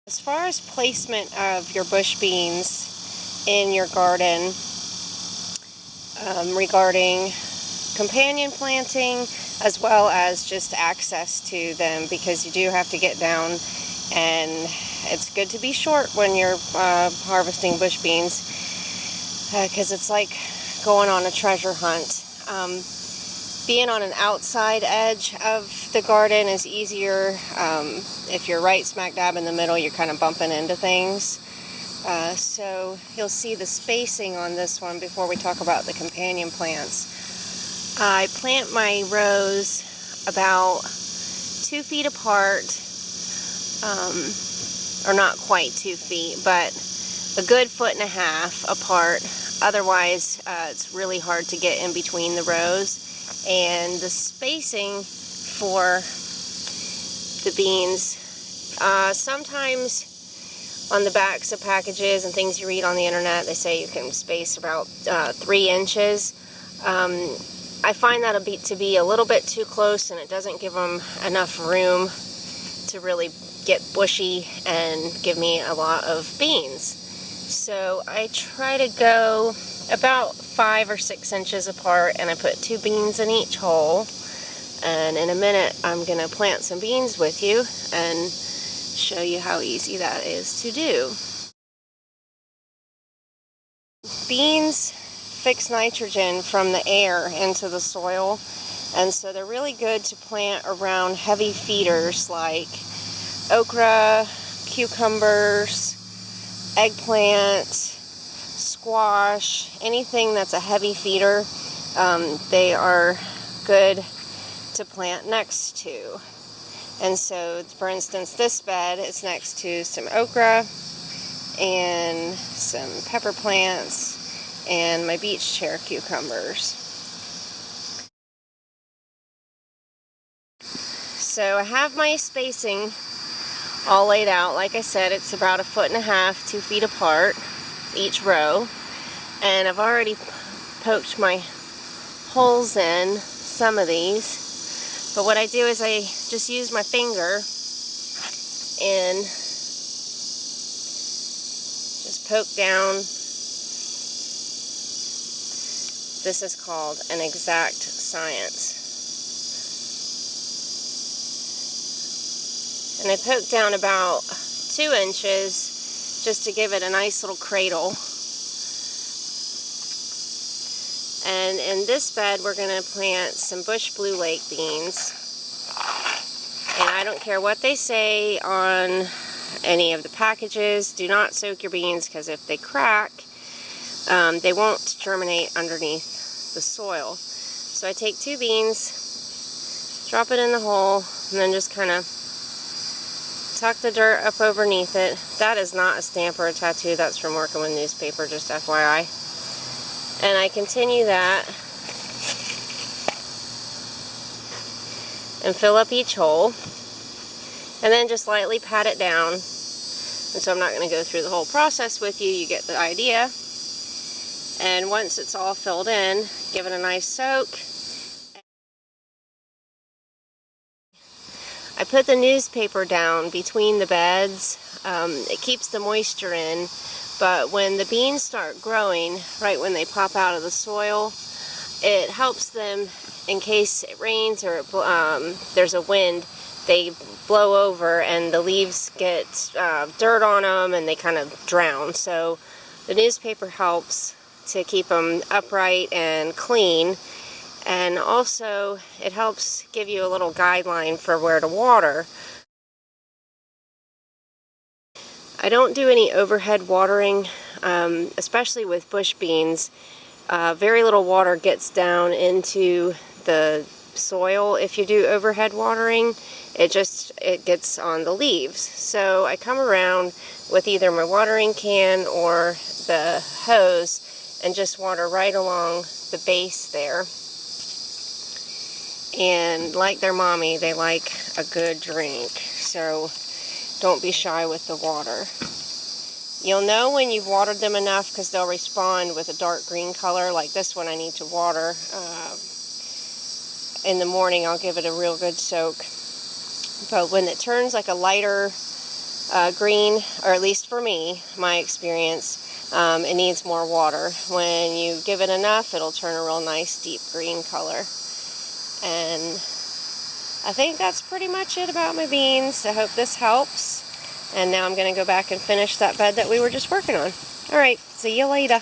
As far as placement of your bush beans in your garden, regarding companion planting as well as just access to them, because you do have to get down, and it's good to be short when you're harvesting bush beans, because it's like going on a treasure hunt. Being on an outside edge of the garden is easier. If you're right smack dab in the middle, you're kind of bumping into things. So you'll see the spacing on this one before we talk about the companion plants. I plant my rows about 2 feet apart, or not quite 2 feet, but a good 1.5 apart. Otherwise, it's really hard to get in between the rows. And the spacing for the beans, sometimes on the backs of packages and things you read on the internet, they say you can space about 3 inches. I find that to be a little bit too close, and it doesn't give them enough room to really get bushy and give me a lot of beans. So I try to go about 5 or 6 inches apart, and I put 2 beans in each hole. And in a minute I'm going to plant some beans with you and show you how easy that is to do. Beans fix nitrogen from the air into the soil, and so they're really good to plant around heavy feeders like okra, cucumbers, eggplant, squash, anything that's a heavy feeder. They are good to plant next to. And so, for instance, this bed is next to some okra and some pepper plants and my beach chair cucumbers. So I have my spacing all laid out. Like I said, it's about 1.5 feet, 2 feet apart each row, and I've already poked my holes in some of these. But what I do is I just use my finger and just poke down. This is called an exact science. And I poke down about 2 inches just to give it a nice little cradle. And in this bed we're going to plant some bush blue lake beans. And I don't care what they say on any of the packages, do not soak your beans, because if they crack, they won't germinate underneath the soil. So I take 2 beans, drop it in the hole, and then just kind of tuck the dirt up underneath it. That is not a stamp or a tattoo, that's from working with newspaper, just FYI. And I continue that and fill up each hole, and then just lightly pat it down. And so I'm not going to go through the whole process with you, you get the idea. And once it's all filled in, give it a nice soak. I put the newspaper down between the beds. It keeps the moisture in, but when the beans start growing, right when they pop out of the soil, it helps them in case it rains or there's a wind. They blow over and the leaves get dirt on them and they kind of drown. So the newspaper helps to keep them upright and clean. And also, it helps give you a little guideline for where to water. I don't do any overhead watering, especially with bush beans. Very little water gets down into the soil if you do overhead watering. It gets on the leaves. So I come around with either my watering can or the hose and just water right along the base there. And like their mommy, they like a good drink, so don't be shy with the water. You'll know when you've watered them enough because they'll respond with a dark green color. Like this one I need to water. In the morning I'll give it a real good soak. But when it turns like a lighter green, or at least for me, my experience, it needs more water. When you give it enough, it'll turn a real nice deep green color. And I think that's pretty much it about my beans. I hope this helps. And now I'm going to go back and finish that bed that we were just working on. Alright, see you later.